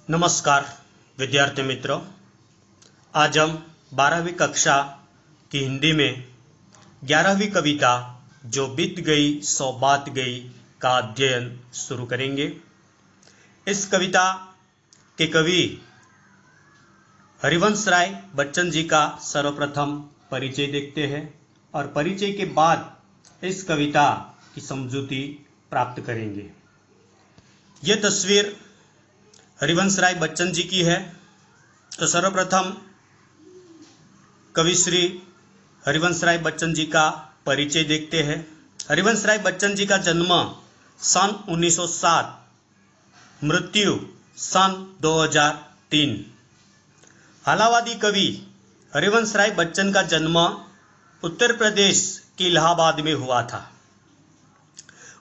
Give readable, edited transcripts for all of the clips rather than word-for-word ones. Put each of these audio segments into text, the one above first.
नमस्कार विद्यार्थी मित्रों, आज हम 12वीं कक्षा की हिंदी में 11वीं कविता जो बीत गई सो बात गई का अध्ययन शुरू करेंगे। इस कविता के कवि हरिवंश राय बच्चन जी का सर्वप्रथम परिचय देखते हैं और परिचय के बाद इस कविता की समझूती प्राप्त करेंगे। यह तस्वीर हरिवंश राय बच्चन जी की है। तो सर्वप्रथम कवि श्री हरिवंश राय बच्चन जी का परिचय देखते हैं। हरिवंश राय बच्चन जी का जन्म सन 1907, मृत्यु सन 2003। हालावादी कवि हरिवंश राय बच्चन का जन्म उत्तर प्रदेश के इलाहाबाद में हुआ था।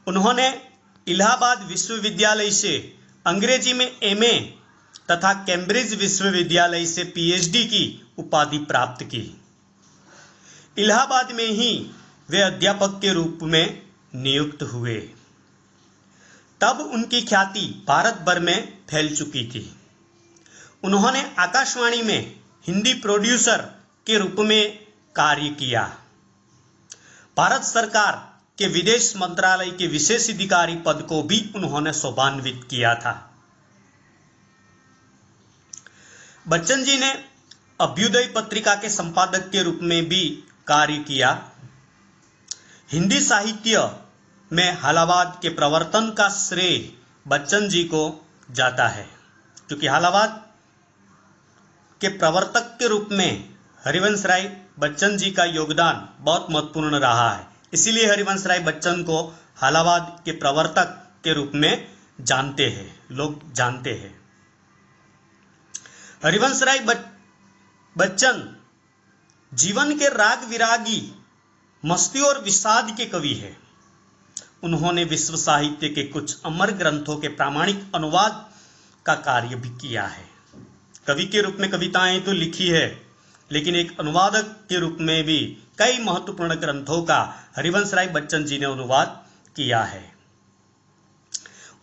उन्होंने इलाहाबाद विश्वविद्यालय से अंग्रेजी में एमए तथा कैम्ब्रिज विश्वविद्यालय से पीएचडी की उपाधि प्राप्त की। इलाहाबाद में ही वे अध्यापक के रूप में नियुक्त हुए। तब उनकी ख्याति भारत भर में फैल चुकी थी। उन्होंने आकाशवाणी में हिंदी प्रोड्यूसर के रूप में कार्य किया। भारत सरकार के विदेश मंत्रालय के विशेष अधिकारी पद को भी उन्होंने शोभान्वित किया था। बच्चन जी ने अभ्युदय पत्रिका के संपादक के रूप में भी कार्य किया। हिंदी साहित्य में हालावाद के प्रवर्तन का श्रेय बच्चन जी को जाता है, क्योंकि हालावाद के प्रवर्तक के रूप में हरिवंश राय बच्चन जी का योगदान बहुत महत्वपूर्ण रहा है। इसीलिए हरिवंश राय बच्चन को हालावाद के प्रवर्तक के रूप में लोग जानते हैं। हरिवंश राय बच्चन जीवन के राग विरागी, मस्ती और विषाद के कवि हैं। उन्होंने विश्व साहित्य के कुछ अमर ग्रंथों के प्रामाणिक अनुवाद का कार्य भी किया है। कवि के रूप में कविताएं तो लिखी है, लेकिन एक अनुवादक के रूप में भी कई महत्वपूर्ण ग्रंथों का हरिवंश राय बच्चन जी ने अनुवाद किया है।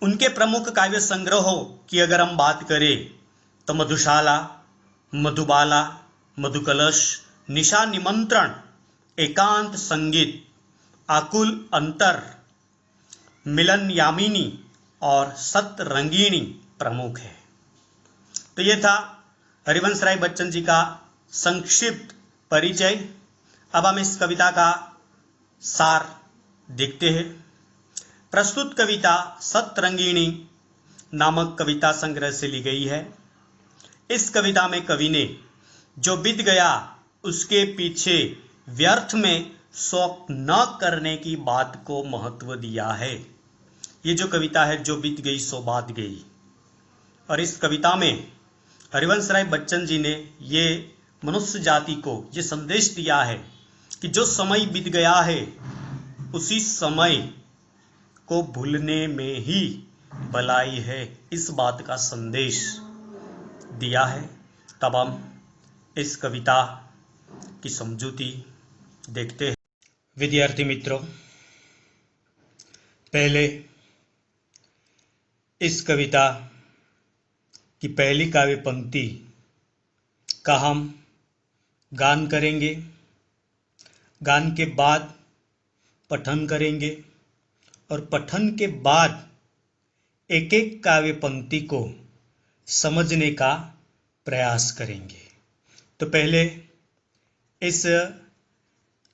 उनके प्रमुख काव्य संग्रहों की अगर हम बात करें तो मधुशाला, मधुबाला, मधुकलश, निशा निमंत्रण, एकांत संगीत, आकुल अंतर, मिलन यामिनी और सतरंगिणी प्रमुख है। तो यह था हरिवंश राय बच्चन जी का संक्षिप्त परिचय। अब हम इस कविता का सार देखते हैं। प्रस्तुत कविता सतरंगिणी नामक कविता संग्रह से ली गई है। इस कविता में कवि ने जो बीत गया उसके पीछे व्यर्थ में शोक न करने की बात को महत्व दिया है। ये जो कविता है, जो बीत गई सो बात गई, और इस कविता में हरिवंश राय बच्चन जी ने ये मनुष्य जाति को ये संदेश दिया है कि जो समय बीत गया है उसी समय को भूलने में ही भलाई है। इस बात का संदेश दिया है। तब हम इस कविता की समझूती देखते हैं। विद्यार्थी मित्रों, पहले इस कविता की पहली काव्य पंक्ति का हम गान करेंगे। गान के बाद पठन करेंगे और पठन के बाद एक एक काव्य पंक्ति को समझने का प्रयास करेंगे। तो पहले इस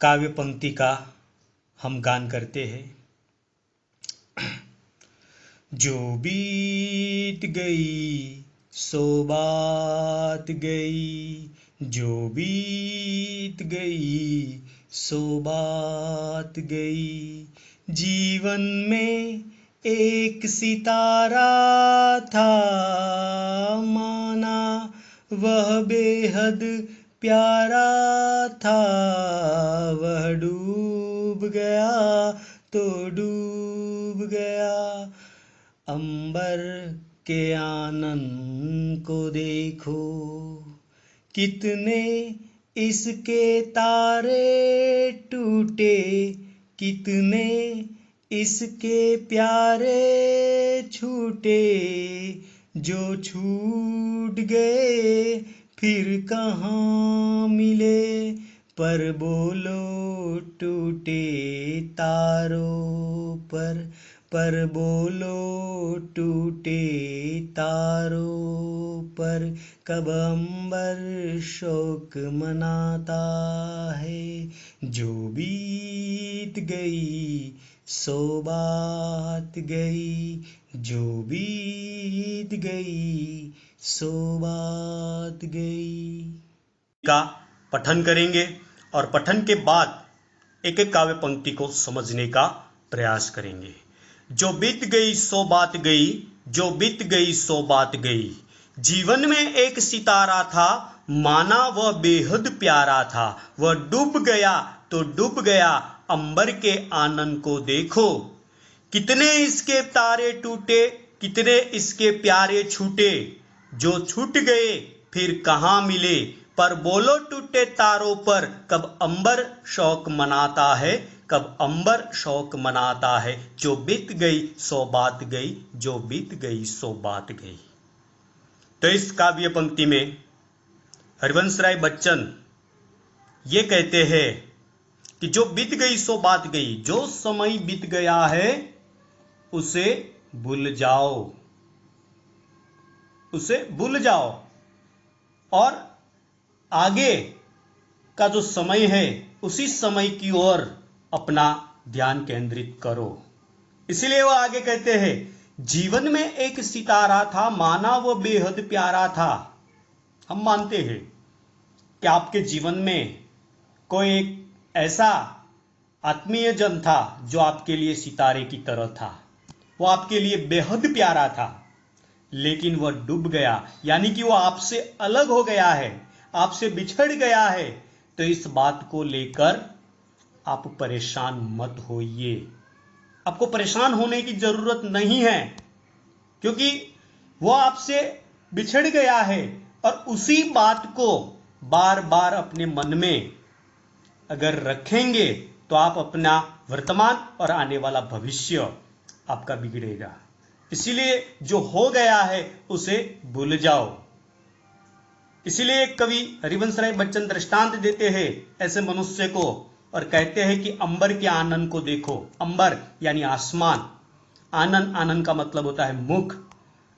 काव्य पंक्ति का हम गान करते हैं। जो बीत गई सो बात गई, जो बीत गई सो बात गई। जीवन में एक सितारा था, माना वह बेहद प्यारा था। वह डूब गया तो डूब गया। अंबर के आनंद को देखो, कितने इसके तारे टूटे, कितने इसके प्यारे छूटे। जो छूट गए फिर कहाँ मिले, पर बोलो टूटे तारों पर बोलो टूटे तारों पर, कब अंबर शोक मनाता है। जो बीत गई सो बात गई, जो बीत गई सो बात गई। का पठन करेंगे और पठन के बाद एक एक काव्य पंक्ति को समझने का प्रयास करेंगे। जो बीत गई सो बात गई, जो बीत गई सो बात गई। जीवन में एक सितारा था, माना वह बेहद प्यारा था। वह डूब गया तो डूब गया, अंबर के आनंद को देखो। कितने इसके तारे टूटे, कितने इसके प्यारे छूटे। जो छूट गए फिर कहाँ मिले, पर बोलो टूटे तारों पर, कब अंबर शौक मनाता है, कब अंबर शौक मनाता है। जो बीत गई सो बात गई, जो बीत गई सो बात गई। तो इस काव्य पंक्ति में हरिवंश राय बच्चन ये कहते हैं कि जो बीत गई सो बात गई, जो समय बीत गया है उसे भूल जाओ, उसे भूल जाओ और आगे का जो समय है उसी समय की ओर अपना ध्यान केंद्रित करो। इसलिए वो आगे कहते हैं, जीवन में एक सितारा था, माना वो बेहद प्यारा था। हम मानते हैं कि आपके जीवन में कोई एक ऐसा आत्मीय जन था जो आपके लिए सितारे की तरह था, वो आपके लिए बेहद प्यारा था, लेकिन वह डूब गया, यानी कि वो आपसे अलग हो गया है, आपसे बिछड़ गया है। तो इस बात को लेकर आप परेशान मत होइए। आपको परेशान होने की जरूरत नहीं है, क्योंकि वो आपसे बिछड़ गया है। और उसी बात को बार बार अपने मन में अगर रखेंगे तो आप अपना वर्तमान और आने वाला भविष्य आपका बिगड़ेगा। इसीलिए जो हो गया है उसे भूल जाओ। इसीलिए कवि हरिवंश राय बच्चन दृष्टांत देते हैं ऐसे मनुष्य को और कहते हैं कि अंबर के आनंद को देखो। अंबर यानी आसमान, आनंद, आनंद का मतलब होता है मुख।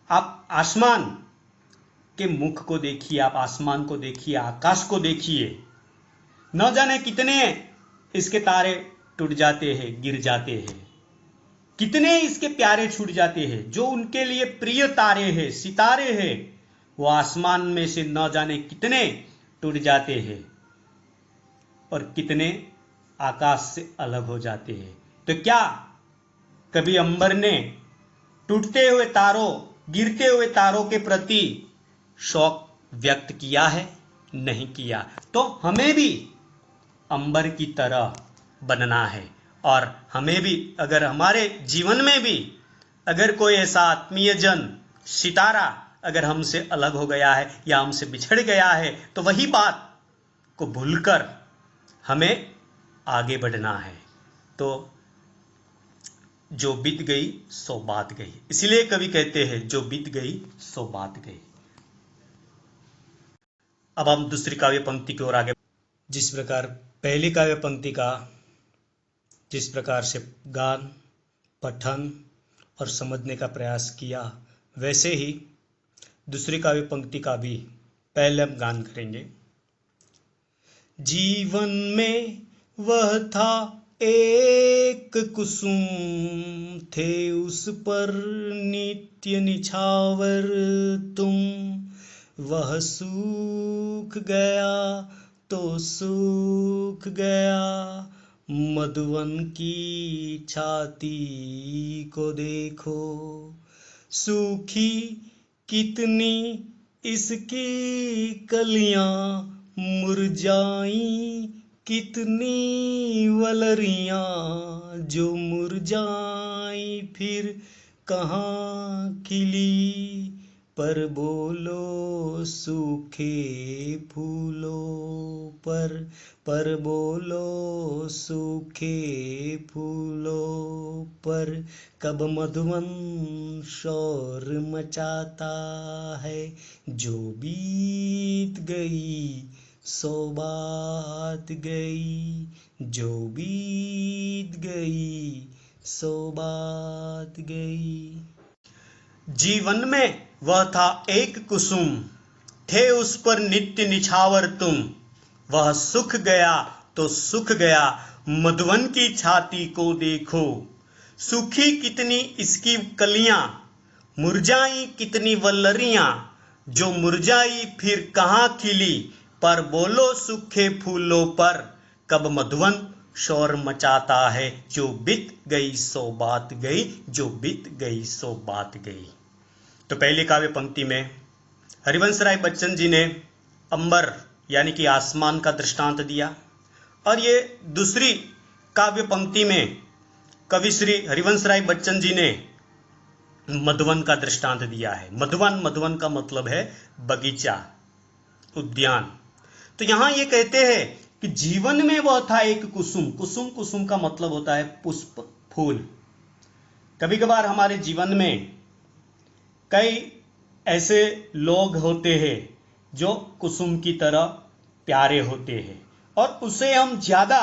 आप आसमान के मुख को देखिए, आप आसमान को देखिए, आकाश को देखिए। न जाने कितने इसके तारे टूट जाते हैं, गिर जाते हैं, कितने इसके प्यारे छूट जाते हैं। जो उनके लिए प्रिय तारे हैं, सितारे हैं, वो आसमान में से न जाने कितने टूट जाते हैं और कितने आकाश से अलग हो जाते हैं। तो क्या कभी अंबर ने टूटते हुए तारों, गिरते हुए तारों के प्रति शौक व्यक्त किया है? नहीं किया। तो हमें भी अंबर की तरह बनना है और हमें भी, अगर हमारे जीवन में भी अगर कोई ऐसा आत्मीय जन, सितारा अगर हमसे अलग हो गया है या हमसे बिछड़ गया है, तो वही बात को भूलकर हमें आगे बढ़ना है। तो जो बीत गई सो बात गई। इसलिए कवि कहते हैं, जो बीत गई सो बात गई। अब हम दूसरी काव्य पंक्ति की ओर आगे। जिस प्रकार पहली काव्य पंक्ति का जिस प्रकार से गान, पठन और समझने का प्रयास किया, वैसे ही दूसरी काव्य पंक्ति का भी पहले हम गान करेंगे। जीवन में वह था एक कुसुम, थे उस पर नित्य निछावर तुम। वह सूख गया तो सूख गया, मधुवन की छाती को देखो। सूखी कितनी इसकी कलियां, मुरझाई कितनी वलरियां। जो मुरझाई फिर कहाँ खिली, पर बोलो सूखे फूलों पर बोलो सूखे फूलों पर कब मधुवन शोर मचाता है। जो बीत गई सो बात गई, जो बीत गई सो बात गई। जीवन में वह था एक कुसुम, थे उस पर नित्य निछावर तुम। वह सुख गया तो सुख गया, मधुवन की छाती को देखो। सूखी कितनी इसकी कलियां, मुरझाई कितनी वल्लरियां। जो मुरझाई फिर कहाँ खिली, पर बोलो सूखे फूलों पर कब मधुवन शोर मचाता है। जो बीत गई सो बात गई, जो बीत गई सो बात गई। तो पहली काव्य पंक्ति में हरिवंश राय बच्चन जी ने अंबर यानी कि आसमान का दृष्टांत दिया, और ये दूसरी काव्य पंक्ति में कवि श्री हरिवंश राय बच्चन जी ने मधुवन का दृष्टांत दिया है। मधुवन का मतलब है बगीचा, उद्यान। तो यहां ये कहते हैं कि जीवन में वह था एक कुसुम। कुसुम का मतलब होता है पुष्प, फूल। कभी कभार हमारे जीवन में कई ऐसे लोग होते हैं जो कुसुम की तरह प्यारे होते हैं और उसे हम ज्यादा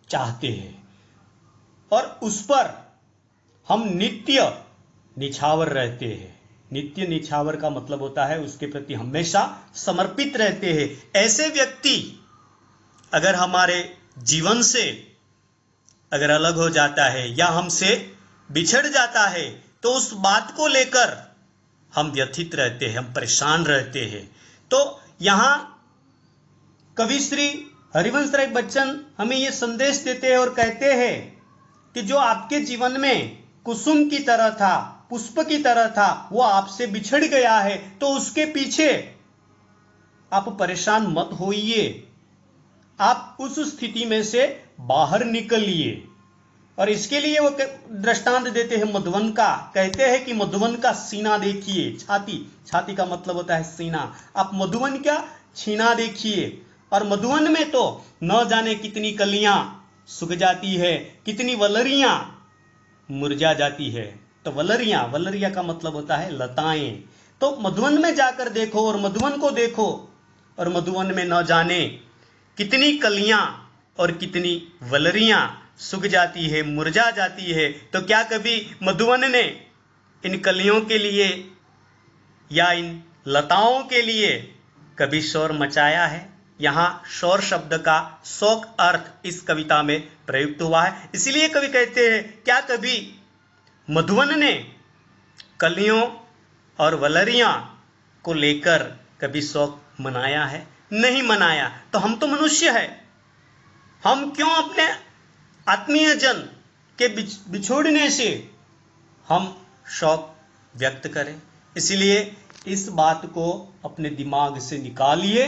चाहते हैं और उस पर हम नित्य निछावर रहते हैं। नित्य निछावर का मतलब होता है उसके प्रति हमेशा समर्पित रहते हैं। ऐसे व्यक्ति अगर हमारे जीवन से अगर अलग हो जाता है या हमसे बिछड़ जाता है तो उस बात को लेकर हम व्यथित रहते हैं, हम परेशान रहते हैं। तो यहां कवि श्री हरिवंश राय बच्चन हमें यह संदेश देते हैं और कहते हैं कि जो आपके जीवन में कुसुम की तरह था, पुष्प की तरह था, वो आपसे बिछड़ गया है, तो उसके पीछे आप परेशान मत होइए। आप उस स्थिति में से बाहर निकलिए। और इसके लिए वो दृष्टांत देते हैं मधुवन का। कहते हैं कि मधुवन का सीना देखिए, छाती का मतलब होता है सीना। आप मधुवन का छीना देखिए, और मधुवन में तो न जाने कितनी कलियां सूख जाती है, कितनी वलरियां मुरझा जाती है। तो वलरिया का मतलब होता है लताएं। तो मधुवन में जाकर देखो और मधुवन को देखो, और मधुवन में न जाने कितनी कलियां और कितनी वलरियां सूख जाती है, मुरझा जाती है। तो क्या कभी मधुवन ने इन कलियों के लिए या इन लताओं के लिए कभी शोर मचाया है? यहां शोर शब्द का शोक अर्थ इस कविता में प्रयुक्त हुआ है। इसलिए कवि कहते हैं, क्या कभी मधुवन ने कलियों और वलरियां को लेकर कभी शोक मनाया है? नहीं मनाया। तो हम तो मनुष्य है, हम क्यों अपने आत्मीय जन के बिछोड़ने से हम शोक व्यक्त करें? इसलिए इस बात को अपने दिमाग से निकालिए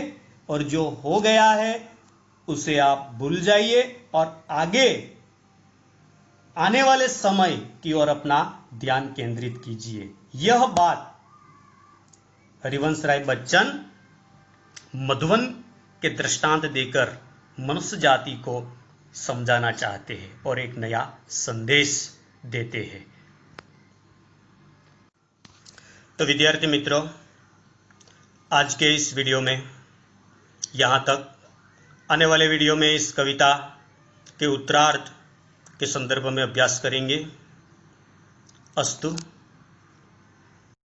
और जो हो गया है उसे आप भूल जाइए और आगे आने वाले समय की ओर अपना ध्यान केंद्रित कीजिए। यह बात हरिवंश राय बच्चन मधुवन के दृष्टांत देकर मनुष्य जाति को समझाना चाहते हैं और एक नया संदेश देते हैं। तो विद्यार्थी मित्रों, आज के इस वीडियो में यहाँ तक। आने वाले वीडियो में इस कविता के उत्तरार्ध के संदर्भ में अभ्यास करेंगे। अस्तु।